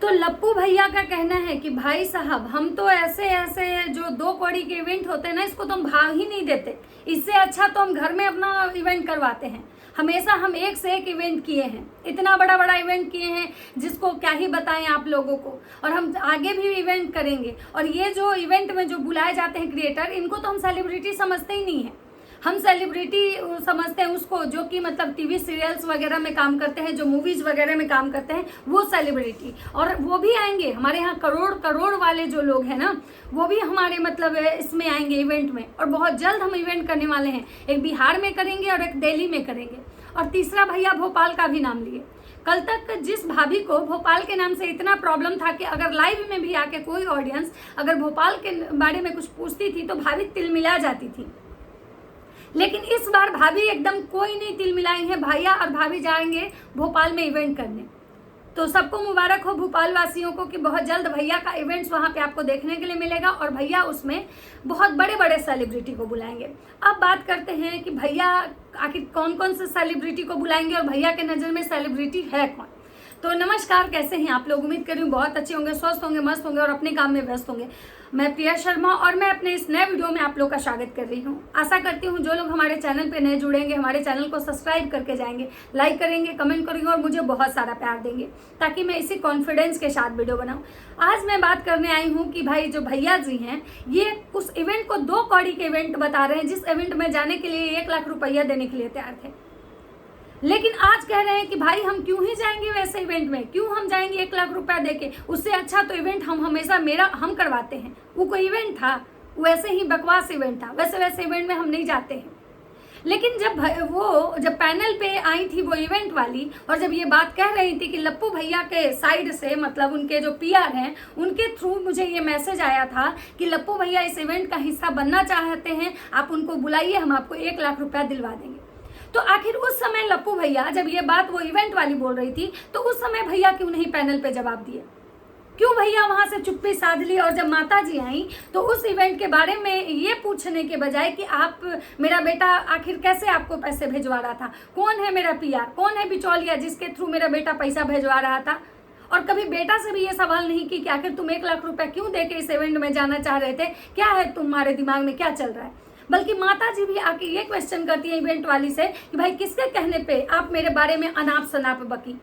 तो लप्पू भैया का कहना है कि भाई साहब हम तो ऐसे ऐसे जो 2 कौड़ी के इवेंट होते हैं ना, इसको तो हम भाग ही नहीं देते। इससे अच्छा तो हम घर में अपना इवेंट करवाते हैं। हमेशा हम एक से एक इवेंट किए हैं, इतना बड़ा बड़ा इवेंट किए हैं जिसको क्या ही बताएं आप लोगों को, और हम आगे भी इवेंट करेंगे। और ये जो इवेंट में जो बुलाए जाते हैं क्रिएटर, इनको तो हम सेलिब्रिटी समझते ही नहीं है। हम सेलिब्रिटी समझते हैं उसको जो कि मतलब टीवी सीरियल्स वगैरह में काम करते हैं, जो मूवीज वगैरह में काम करते हैं, वो सेलिब्रिटी। और वो भी आएंगे हमारे यहाँ, करोड़ करोड़ वाले जो लोग हैं ना, वो भी हमारे मतलब इसमें आएंगे इवेंट में। और बहुत जल्द हम इवेंट करने वाले हैं, एक बिहार में करेंगे और एक दिल्ली में करेंगे। और तीसरा भैया भोपाल का भी नाम लिए। कल तक जिस भाभी को भोपाल के नाम से इतना प्रॉब्लम था कि अगर लाइव में भी आके कोई ऑडियंस अगर भोपाल के बारे में कुछ पूछती थी तो भाभी तिलमिला जाती थी, लेकिन इस बार भाभी एकदम कोई नहीं तिलमिलाई है। भैया और भाभी जाएंगे भोपाल में इवेंट करने। तो सबको मुबारक हो भोपाल वासियों को कि बहुत जल्द भैया का इवेंट्स वहाँ पे आपको देखने के लिए मिलेगा, और भैया उसमें बहुत बड़े बड़े सेलिब्रिटी को बुलाएंगे। अब बात करते हैं कि भैया आखिर कौन कौन से सेलिब्रिटी को बुलाएंगे और भैया के नज़र में सेलिब्रिटी है कौन। तो नमस्कार, कैसे हैं आप लोग? उम्मीद कर रही हूँ बहुत अच्छे होंगे, स्वस्थ होंगे, मस्त होंगे और अपने काम में व्यस्त होंगे। मैं प्रिया शर्मा और मैं अपने इस नए वीडियो में आप लोग का स्वागत कर रही हूँ। आशा करती हूँ जो लोग हमारे चैनल पे नए जुड़ेंगे, हमारे चैनल को सब्सक्राइब करके जाएंगे, लाइक करेंगे, कमेंट करेंगे और मुझे बहुत सारा प्यार देंगे, ताकि मैं इसी कॉन्फिडेंस के साथ वीडियो बनाऊँ। आज मैं बात करने आई हूँ कि भाई जो भैया जी हैं, ये उस इवेंट को 2 कौड़ी के इवेंट बता रहे हैं, जिस इवेंट में जाने के लिए 1 लाख रुपया देने के लिए तैयार थे। लेकिन आज कह रहे हैं कि भाई हम क्यों ही जाएंगे वैसे इवेंट में, क्यों हम जाएंगे 1 लाख रुपया देके। उससे अच्छा तो इवेंट हम हमेशा हम करवाते हैं। वो कोई इवेंट था, वैसे ही बकवास इवेंट था, वैसे इवेंट में हम नहीं जाते हैं। लेकिन जब पैनल पे आई थी वो इवेंट वाली, और जब ये बात कह रही थी कि लप्पू भैया के साइड से मतलब उनके जो पीआर हैं, उनके थ्रू मुझे ये मैसेज आया था कि लप्पू भैया इस इवेंट का हिस्सा बनना चाहते हैं, आप उनको बुलाइए, हम आपको 1 लाख रुपया दिलवा देंगे। तो आखिर उस समय लप्पू भैया जब ये बात वो इवेंट वाली बोल रही थी, तो उस समय भैया क्यों नहीं पैनल पे जवाब दिए? क्यों भैया वहां से चुप्पी साध ली? और जब माता जी आई तो उस इवेंट के बारे में ये पूछने के बजाय कि आप मेरा बेटा आखिर कैसे आपको पैसे भिजवा रहा था, कौन है मेरा पीआर, कौन है बिचौलिया जिसके थ्रू मेरा बेटा पैसा भिजवा रहा था, और कभी बेटा से भी ये सवाल नहीं की कि आखिर तुम 1 लाख रुपया क्यों दे के इस इवेंट में जाना चाह रहे थे, क्या है तुम्हारे दिमाग में, क्या चल रहा है। बल्कि माता जी भी आके ये क्वेश्चन करती है इवेंट वाली से कि भाई किसके कहने पे आप मेरे बारे में अनाप शनाप बकी।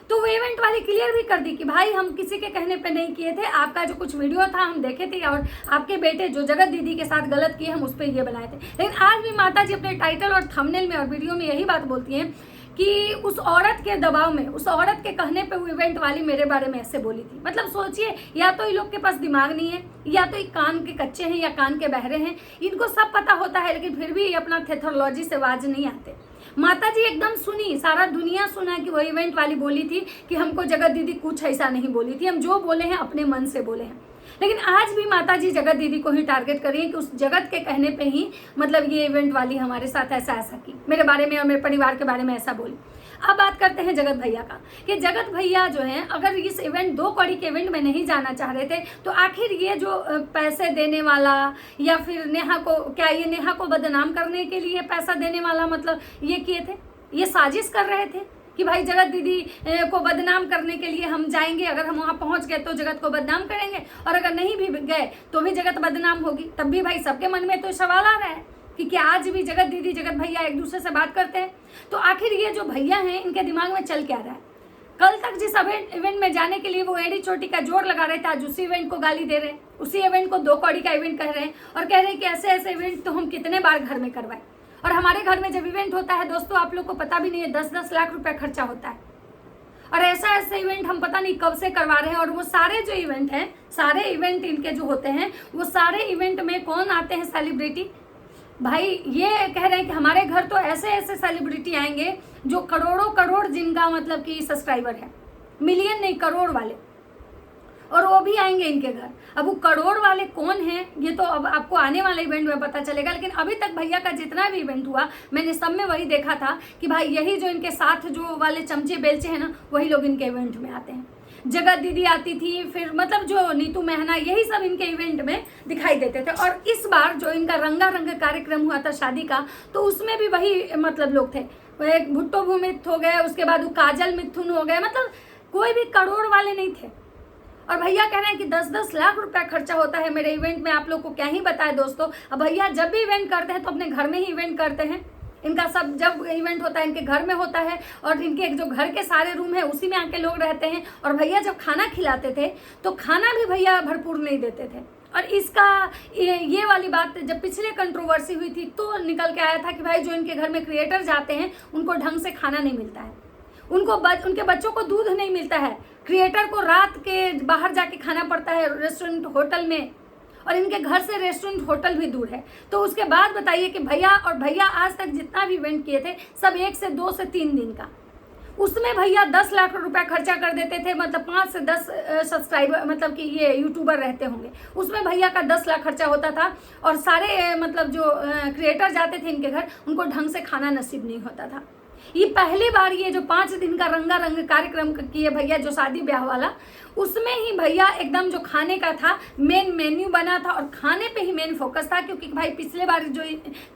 तो वो इवेंट वाली क्लियर भी कर दी कि भाई हम किसी के कहने पे नहीं किए थे, आपका जो कुछ वीडियो था हम देखे थे, और आपके बेटे जो जगत दीदी के साथ गलत किए हम उस पर ये बनाए थे। लेकिन आज भी माता जी अपने टाइटल और थंबनेल में और वीडियो में यही बात बोलती हैं कि उस औरत के दबाव में, उस औरत के कहने पे वो इवेंट वाली मेरे बारे में ऐसे बोली थी। मतलब सोचिए, या तो इन लोग के पास दिमाग नहीं है, या तो ये कान के कच्चे हैं या कान के बहरे हैं। इनको सब पता होता है लेकिन फिर भी ये अपना थेथोलॉजी से बाज नहीं आते। माता जी एकदम सुनी, सारा दुनिया सुना कि वो इवेंट वाली बोली थी कि हमको जगत दीदी कुछ ऐसा नहीं बोली थी, हम जो बोले हैं अपने मन से बोले हैं। लेकिन आज भी माता जी जगत दीदी को ही टारगेट कर रही है कि उस जगत के कहने पे ही मतलब ये इवेंट वाली हमारे साथ ऐसा की, मेरे बारे में और मेरे परिवार के बारे में ऐसा बोली। अब बात करते हैं जगत भैया का, कि जगत भैया जो हैं अगर इस इवेंट 2 कौड़ी के इवेंट में नहीं जाना चाह रहे थे, तो आखिर ये जो पैसे देने वाला या फिर नेहा को, क्या ये नेहा को बदनाम करने के लिए पैसा देने वाला मतलब ये किए थे, ये साजिश कर रहे थे कि भाई जगत दीदी को बदनाम करने के लिए हम जाएंगे, अगर हम वहाँ पहुँच गए तो जगत को बदनाम करेंगे, और अगर नहीं भी गए तो भी जगत बदनाम होगी। तब भी भाई सबके मन में तो सवाल आ रहा है कि क्या आज भी जगत दीदी जगत भैया एक दूसरे से बात करते हैं? तो आखिर ये जो भैया हैं इनके दिमाग में चल क्या रहा है? कल तक जिस इवेंट में जाने के लिए वो एडी चोटी का जोर लगा रहे थे, आज उसी इवेंट को गाली दे रहे हैं, उसी इवेंट को 2 कौड़ी का इवेंट कह रहे हैं, और कह रहे हैं कि ऐसे इवेंट तो हम कितने बार घर में करवाएं। और हमारे घर में जब इवेंट होता है दोस्तों, आप लोग को पता भी नहीं है, 10-10 लाख रुपया खर्चा होता है। और ऐसा इवेंट हम पता नहीं कब से करवा रहे हैं। और वो सारे जो इवेंट हैं, सारे इवेंट इनके जो होते हैं, वो सारे इवेंट में कौन आते हैं? सेलिब्रिटी। भाई ये कह रहे हैं कि हमारे घर तो ऐसे सेलिब्रिटी आएंगे जो करोड़ों करोड़ जिनका मतलब कि सब्सक्राइबर है, मिलियन नहीं करोड़ वाले, और वो भी आएंगे इनके घर। अब वो करोड़ वाले कौन हैं ये तो अब आपको आने वाले इवेंट में पता चलेगा। लेकिन अभी तक भैया का जितना भी इवेंट हुआ मैंने सब में वही देखा था कि भाई यही जो इनके साथ जो वाले चमचे बेलचे हैं ना, वही लोग इनके इवेंट में आते हैं। जगत दीदी आती थी, फिर मतलब जो नीतू मेहना, यही सब इनके इवेंट में दिखाई देते थे। और इस बार जो इनका रंगारंग कार्यक्रम हुआ था शादी का, तो उसमें भी वही मतलब लोग थे। एक भुट्टो भूमित हो गए, उसके बाद वो काजल मिथुन हो गए, मतलब कोई भी करोड़ वाले नहीं थे। और भैया कह रहे हैं कि 10-10 लाख रुपया खर्चा होता है मेरे इवेंट में, आप लोग को क्या ही बताए दोस्तों। अब भैया जब भी इवेंट करते हैं तो अपने घर में ही इवेंट करते हैं, इनका सब जब इवेंट होता है इनके घर में होता है, और इनके जो घर के सारे रूम है उसी में आके लोग रहते हैं। और भैया जब खाना खिलाते थे तो खाना भी भैया भरपूर नहीं देते थे। और इसका ये वाली बात जब पिछले कंट्रोवर्सी हुई थी तो निकल के आया था कि भाई जो इनके घर में क्रिएटर जाते हैं उनको ढंग से खाना नहीं मिलता है, उनके बच्चों को दूध नहीं मिलता है, क्रिएटर को रात के बाहर जाके खाना पड़ता है रेस्टोरेंट होटल में, और इनके घर से रेस्टोरेंट होटल भी दूर है। तो उसके बाद बताइए कि भैया आज तक जितना भी इवेंट किए थे सब 1 से 2 से 3 दिन का, उसमें भैया 10 लाख रुपया खर्चा कर देते थे। मतलब 5 से 10 सब्सक्राइबर, मतलब कि ये यूट्यूबर रहते होंगे, उसमें भैया का 10 लाख खर्चा होता था। और सारे मतलब जो क्रिएटर जाते थे इनके घर उनको ढंग से खाना नसीब नहीं होता था। ये पहली बार ये जो 5 दिन का रंगारंग कार्यक्रम किए भैया जो शादी ब्याह वाला, उसमें ही भैया एकदम जो खाने का था मेन मेन्यू बना था और खाने पे ही मेन फोकस था। क्योंकि भाई पिछले बार जो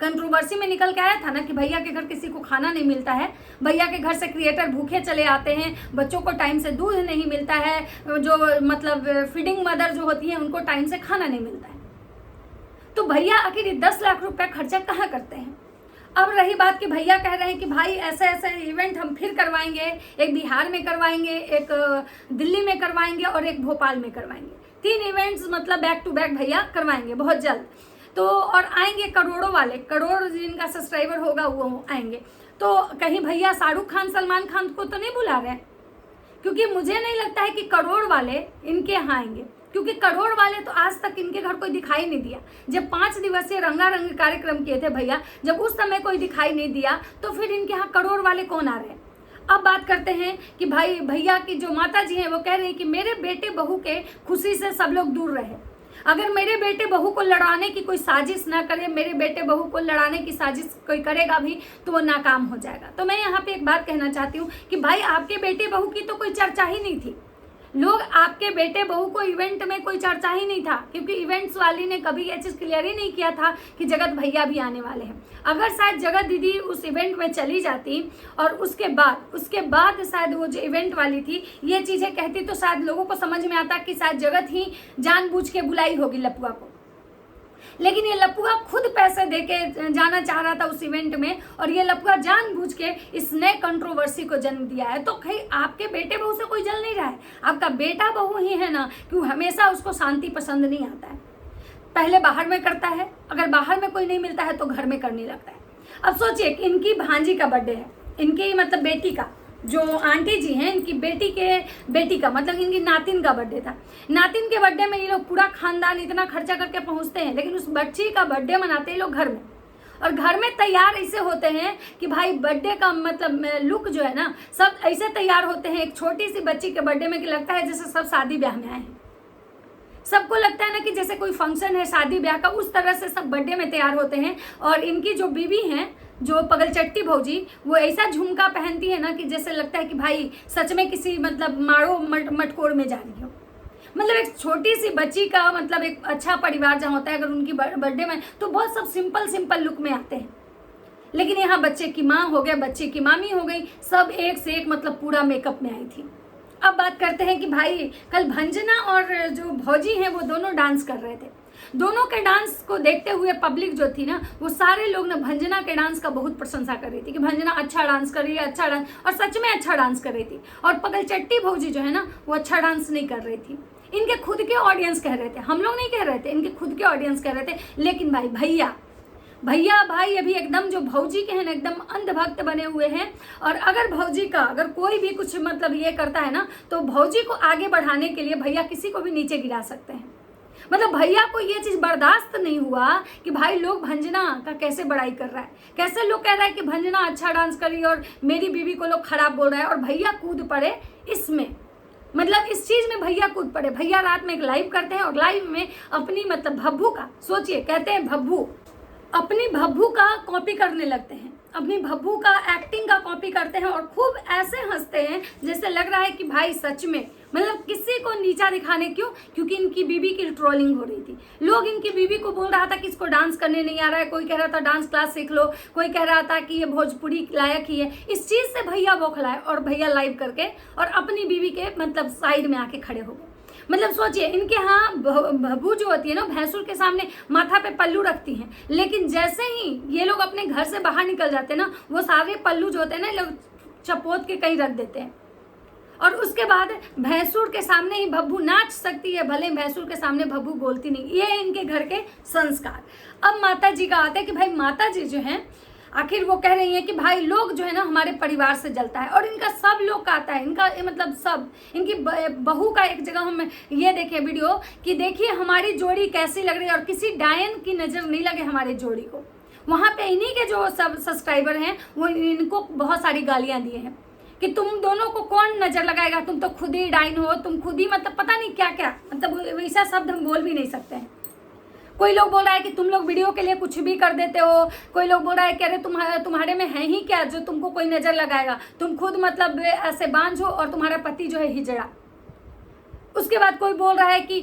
कंट्रोवर्सी में निकल के आया था ना कि भैया के घर किसी को खाना नहीं मिलता है, भैया के घर से क्रिएटर भूखे चले आते हैं, बच्चों को टाइम से दूध नहीं मिलता है, जो मतलब फीडिंग मदर जो होती है उनको टाइम से खाना नहीं मिलता है। तो भैया आखिर 10 लाख रुपया खर्चा कहाँ करते हैं। अब रही बात कि भैया कह रहे हैं कि भाई ऐसे ऐसे इवेंट हम फिर करवाएंगे, एक बिहार में करवाएंगे, एक दिल्ली में करवाएंगे और एक भोपाल में करवाएंगे। 3 इवेंट्स मतलब बैक टू बैक भैया करवाएंगे बहुत जल्द। तो और आएंगे करोड़ों वाले, करोड़ जिनका सब्सक्राइबर होगा वो आएंगे। तो कहीं भैया शाहरुख खान सलमान खान को तो नहीं बुला रहे, क्योंकि मुझे नहीं लगता है कि करोड़ वाले इनके यहाँ आएंगे, क्योंकि करोड़ वाले तो आज तक इनके घर कोई दिखाई नहीं दिया। जब 5 दिवसीय रंगारंग कार्यक्रम किए थे भैया, जब उस समय कोई दिखाई नहीं दिया तो फिर इनके यहाँ करोड़ वाले कौन आ रहे हैं। अब बात करते हैं कि भाई भैया की जो माता जी हैं वो कह रही हैं कि मेरे बेटे बहू के खुशी से सब लोग दूर रहे, अगर मेरे बेटे बहू को लड़ाने की कोई साजिश ना करे, मेरे बेटे बहू को लड़ाने की साजिश कोई करेगा भी तो वो नाकाम हो जाएगा। तो मैं यहाँ पे एक बात कहना चाहती हूँ कि भाई आपके बेटे बहू की तो कोई चर्चा ही नहीं थी, लोग आपके बेटे बहू को इवेंट में कोई चर्चा ही नहीं था, क्योंकि इवेंट्स वाली ने कभी ये चीज़ क्लियर ही नहीं किया था कि जगत भैया भी आने वाले हैं। अगर शायद जगत दीदी उस इवेंट में चली जाती और उसके बाद शायद वो जो इवेंट वाली थी ये चीज़ें कहती तो शायद लोगों को समझ में आता कि शायद जगत ही जानबूझ के बुलाई होगी लपुआ को। लेकिन ये लपुआ खुद पैसे देके जाना चाह रहा था उस इवेंट में, और ये लपुआ जानबूझ के इस नए कंट्रोवर्सी को जन्म दिया है। तो कहीं आपके बेटे बहू से कोई जल नहीं रहा है, आपका बेटा बहू ही है ना, क्यों हमेशा उसको शांति पसंद नहीं आता है। पहले बाहर में करता है, अगर बाहर में कोई नहीं मिलता है तो घर में करने लगता है। अब सोचिए कि इनकी भांजी का बर्थडे है, इनकी मतलब बेटी का, जो आंटी जी हैं इनकी बेटी का मतलब इनकी नातिन का बर्थडे था। नातिन के बर्थडे में ये लोग पूरा खानदान इतना खर्चा करके पहुंचते हैं, लेकिन उस बच्ची का बर्थडे मनाते हैं लोग घर में। और घर में तैयार ऐसे होते हैं कि भाई बर्थडे का मतलब लुक जो है ना, सब ऐसे तैयार होते हैं एक छोटी सी बच्ची के बर्थडे में कि लगता है जैसे सब शादी ब्याह में आए हैं। सबको लगता है ना कि जैसे कोई फंक्शन है शादी ब्याह का, उस तरह से सब बर्थडे में तैयार होते हैं। और इनकी जो बीवी हैं, जो पगलचट्टी भौजी, वो ऐसा झुमका पहनती है ना कि जैसे लगता है कि भाई सच में किसी मतलब मारो मटकोर में जा रही हो। मतलब एक छोटी सी बच्ची का मतलब एक अच्छा परिवार जहाँ होता है, अगर उनकी बर्थडे में तो बहुत सब सिंपल लुक में आते हैं। लेकिन यहाँ बच्चे की माँ हो गया, बच्चे की मामी हो गई, सब एक से एक मतलब पूरा मेकअप में आई थी। अब बात करते हैं कि भाई कल भंजना और जो भौजी हैं वो दोनों डांस कर रहे थे। दोनों के डांस को देखते हुए पब्लिक जो थी ना, वो सारे लोग ना भंजना के डांस का बहुत प्रशंसा कर रही थी कि भंजना अच्छा डांस कर रही है, अच्छा डांस, और सच में अच्छा डांस कर रही थी। और पगलचट्टी भौजी जो है ना, वो अच्छा डांस नहीं कर रही थी। इनके खुद के ऑडियंस कह रहे थे, हम लोग नहीं कह रहे थे, इनके खुद के ऑडियंस कह रहे थे। लेकिन भैया भाई अभी एकदम जो भौजी के हैं ना, एकदम अंधभक्त बने हुए हैं। और अगर भौजी का अगर कोई भी कुछ मतलब ये करता है ना, तो भौजी को आगे बढ़ाने के लिए भैया किसी को भी नीचे गिरा सकते हैं। मतलब भैया को ये चीज़ बर्दाश्त नहीं हुआ कि भाई लोग भंजना का कैसे बड़ाई कर रहा है, कैसे लोग कह रहा है कि भंजना अच्छा डांस करी और मेरी बीवी को लोग खराब बोल रहा है, और भैया कूद पड़े इसमें। मतलब इस चीज़ में भैया कूद पड़े। भैया रात में एक लाइव करते हैं और लाइव में अपनी मतलब भब्बू का, सोचिए कहते हैं भब्बू, अपनी भब्बू का कॉपी करने लगते हैं, अपनी भब्बू का एक्टिंग का कॉपी करते हैं और खूब ऐसे हंसते हैं जैसे लग रहा है कि भाई सच में मतलब किसी को नीचा दिखाने क्यों, क्योंकि इनकी बीवी की ट्रोलिंग हो रही थी। लोग इनकी बीवी को बोल रहा था कि इसको डांस करने नहीं आ रहा है, कोई कह रहा था डांस क्लास सीख लो, कोई कह रहा था कि ये भोजपुरी लायक ही है। इस चीज़ से भैया बौखलाए और भैया लाइव करके और अपनी बीवी के मतलब साइड में आके खड़े हो गए। मतलब सोचिए, इनके यहाँ भभू जो होती है ना, भैंसुर के सामने माथा पे पल्लू रखती हैं, लेकिन जैसे ही ये लोग अपने घर से बाहर निकल जाते हैं ना, वो सारे पल्लू जो होते हैं ना, लोग चपोत के कहीं रख देते हैं। और उसके बाद भैंसुर के सामने ही भब्बू नाच सकती है, भले भैंसुर के सामने भब्बू बोलती नहीं। ये है इनके घर के संस्कार। अब माता जी का आता है कि भाई माता जी जो हैं, आखिर वो कह रही हैं कि भाई लोग जो है ना हमारे परिवार से जलता है, और इनका सब लोग का आता है, इनका मतलब सब, इनकी बहू का एक जगह हम ये देखे वीडियो कि देखिए हमारी जोड़ी कैसी लग रही है, और किसी डायन की नज़र नहीं लगे हमारी जोड़ी को। वहाँ पे इन्हीं के जो सब सब्सक्राइबर हैं वो इनको बहुत सारी गालियाँ दिए हैं कि तुम दोनों को कौन नज़र लगाएगा, तुम तो खुद ही डाइन हो, तुम खुद ही मतलब पता नहीं क्या क्या, मतलब वैसा शब्द हम बोल भी नहीं सकते हैं। कोई लोग बोल रहा है कि तुम लोग वीडियो के लिए कुछ भी कर देते हो, कोई लोग बोल रहा है कि अरे तुम्हारे में है ही क्या जो तुमको कोई नज़र लगाएगा, तुम खुद मतलब ऐसे बांझ हो और तुम्हारा पति जो है हिजड़ा। उसके बाद कोई बोल रहा है कि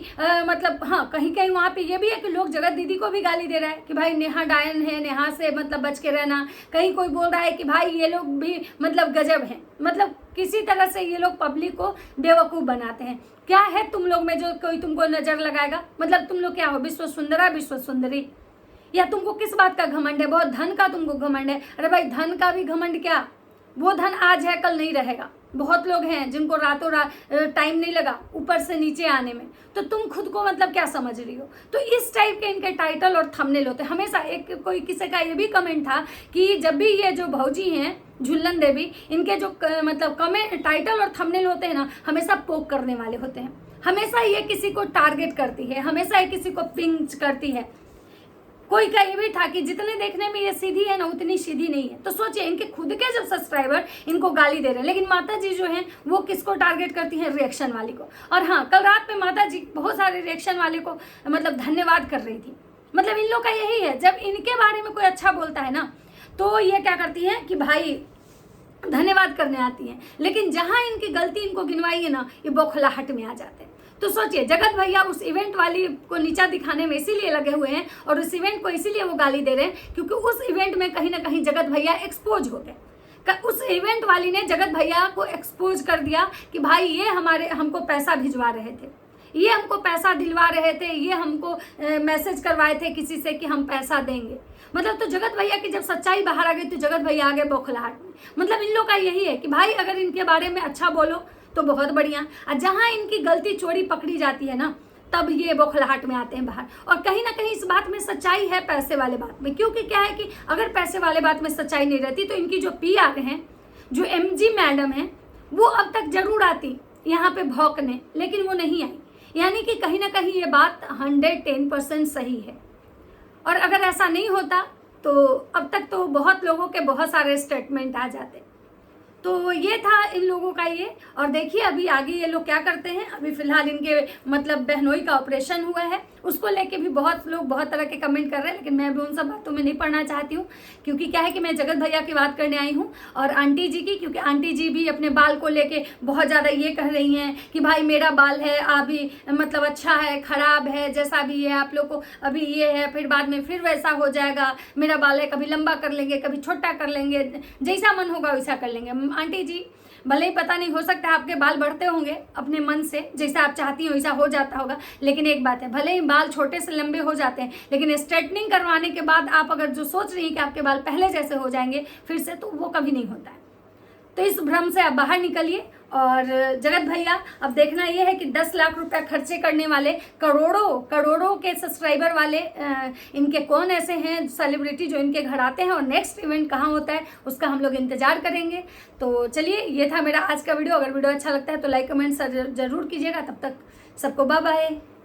मतलब हाँ, कहीं कहीं वहाँ पे ये भी है कि लोग जगत दीदी को भी गाली दे रहा है कि भाई नेहा डायन है, नेहा से मतलब बच के रहना। कहीं कोई बोल रहा है कि भाई ये लोग भी मतलब गजब हैं, मतलब किसी तरह से ये लोग पब्लिक को बेवकूफ़ बनाते हैं। क्या है तुम लोग में जो कोई तुमको नज़र लगाएगा, मतलब तुम लोग क्या हो, विश्व सुंदरा विश्व सुंदरी, या तुमको किस बात का घमंड है? बहुत धन का तुमको घमंड है। अरे भाई धन का भी घमंड क्या, वो धन आज है कल नहीं रहेगा। बहुत लोग हैं जिनको रातों रात टाइम नहीं लगा ऊपर से नीचे आने में, तो तुम खुद को मतलब क्या समझ रही हो? तो इस टाइप के इनके टाइटल और थंबनेल होते हैं हमेशा। एक कोई किसी का ये भी कमेंट था कि जब भी ये जो भौजी हैं झुल्लन देवी, इनके जो मतलब कमेंट टाइटल और थंबनेल होते हैं ना, हमेशा पोक करने वाले होते हैं। हमेशा ये किसी को टारगेट करती है, हमेशा ये किसी को पिंच करती है। कोई का ये भी था कि जितने देखने में ये सीधी है ना, उतनी सीधी नहीं है। तो सोचिए, इनके खुद के जब सब्सक्राइबर इनको गाली दे रहे हैं, लेकिन माता जी जो हैं वो किसको टारगेट करती हैं? रिएक्शन वाली को। और हाँ, कल रात में माता जी बहुत सारे रिएक्शन वाले को मतलब धन्यवाद कर रही थी। मतलब इन लोग का यही है, जब इनके बारे में कोई अच्छा बोलता है ना, तो ये क्या करती है कि भाई धन्यवाद करने आती हैं, लेकिन जहाँ इनकी गलती इनको गिनवाई है ना, ये बौखलाहट में आ जाते हैं। तो सोचिए, जगत भैया उस इवेंट वाली को नीचा दिखाने में इसीलिए लगे हुए हैं, और उस इवेंट को इसीलिए वो गाली दे रहे हैं क्योंकि उस इवेंट में कहीं ना कहीं जगत भैया एक्सपोज हो गए। उस इवेंट वाली ने जगत भैया को एक्सपोज कर दिया कि भाई ये हमको पैसा भिजवा रहे थे, ये हमको पैसा दिलवा रहे थे, ये हमको मैसेज करवाए थे किसी से कि हम पैसा देंगे। मतलब तो जगत भैया की जब सच्चाई बाहर आ गई तो जगत भैया आ गए बौखलाहट में। मतलब इन लोग का यही है कि भाई अगर इनके बारे में अच्छा बोलो तो बहुत बढ़िया, और जहाँ इनकी गलती चोरी पकड़ी जाती है ना, तब ये बौखलाहट में आते हैं बाहर। और कहीं ना कहीं इस बात में सच्चाई है, पैसे वाले बात में, क्योंकि क्या है कि अगर पैसे वाले बात में सच्चाई नहीं रहती तो इनकी जो PR हैं, जो MG मैडम हैं, वो अब तक जरूर आती यहाँ पे भौंकने, लेकिन वो नहीं आई। यानी कि कहीं ना कहीं ये बात 110% सही है। और अगर ऐसा नहीं होता तो अब तक तो बहुत लोगों के बहुत सारे स्टेटमेंट आ जाते। तो ये था इन लोगों का ये। और देखिए अभी आगे ये लोग क्या करते हैं। अभी फिलहाल इनके मतलब बहनोई का ऑपरेशन हुआ है, उसको लेके भी बहुत लोग बहुत तरह के कमेंट कर रहे हैं, लेकिन मैं भी उन सब बातों में नहीं पढ़ना चाहती हूँ, क्योंकि क्या है कि मैं जगत भैया की बात करने आई हूँ और आंटी जी की, क्योंकि आंटी जी भी अपने बाल को लेके बहुत ज़्यादा ये कह रही हैं कि भाई मेरा बाल है अभी मतलब अच्छा है, खराब है, जैसा भी है आप लोग को अभी ये है, फिर बाद में फिर वैसा हो जाएगा, मेरा बाल है कभी लंबा कर लेंगे कभी छोटा कर लेंगे, जैसा मन होगा वैसा कर लेंगे। आंटी जी भले ही पता नहीं, हो सकता है आपके बाल बढ़ते होंगे अपने मन से, जैसा आप चाहती हो वैसा हो जाता होगा, लेकिन एक बात है, भले ही बाल छोटे से लंबे हो जाते हैं, लेकिन स्ट्रेटनिंग करवाने के बाद आप अगर जो सोच रही हैं कि आपके बाल पहले जैसे हो जाएंगे फिर से, तो वो कभी नहीं होता है। तो इस भ्रम से आप बाहर निकलिए। और जगत भैया अब देखना ये है कि 10 लाख रुपया खर्चे करने वाले, करोड़ों के सब्सक्राइबर वाले इनके कौन ऐसे हैं सेलिब्रिटी जो इनके घर आते हैं, और नेक्स्ट इवेंट कहाँ होता है उसका हम लोग इंतजार करेंगे। तो चलिए, ये था मेरा आज का वीडियो। अगर वीडियो अच्छा लगता है तो लाइक कमेंट जरूर कीजिएगा। तब तक सबको बाय बाय।